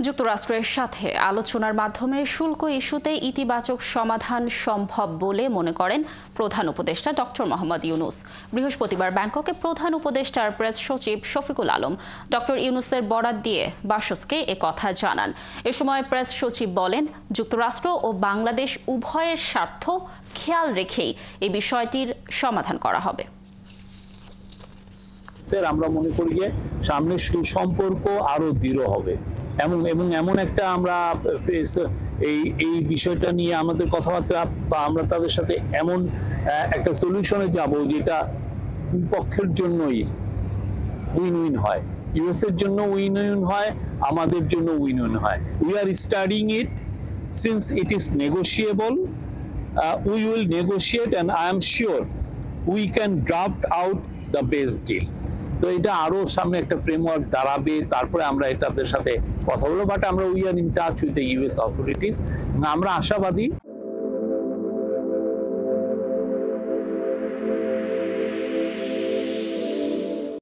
যুক্তরাষ্ট্রের সাথে আলোচনার মাধ্যমে শুল্ক ইস্যুতে ইতিবাচক সমাধান সম্ভব বলে মনে করেন প্রধান উপদেষ্টা ডক্টর মোহাম্মদ ইউনূস। বৃহস্পতিবার ব্যাংককে প্রধান উপদেষ্টার প্রেস সচিব শফিকুল আলম ডক্টর ইউনূসের বরাত দিয়ে বাসসকে একথা জানান। এ সময় প্রেস সচিব বলেন, যুক্তরাষ্ট্র ও বাংলাদেশ উভয়ের স্বার্থ খেয়াল রেখেই এই বিষয়টির সমাধান করা হবে। স্যার, আমরা মনে করি যে সামনে সুসম্পর্ক আরো দৃঢ় হবে এবং এমন একটা আমরা এই বিষয়টা নিয়ে আমাদের কথাবার্তা বা আমরা তাদের সাথে এমন একটা সলিউশনে যাব যেটা দুই পক্ষের জন্যই উইন উইন হয়। ইউএস এর জন্য উইন উইন হয়, আমাদের জন্য উইন উইন হয়। We are studying it since it is negotiable. We will negotiate and I am sure we can draft out the best deal. তো এটা আরো সামনে একটা ফ্রেমওয়ার্ক দাঁড়াবে, তারপরে আমরা এটাদের সাথে কথা বলবো। বাট আমরা we are in touch with the US authorities, আমরা আশাবাদী।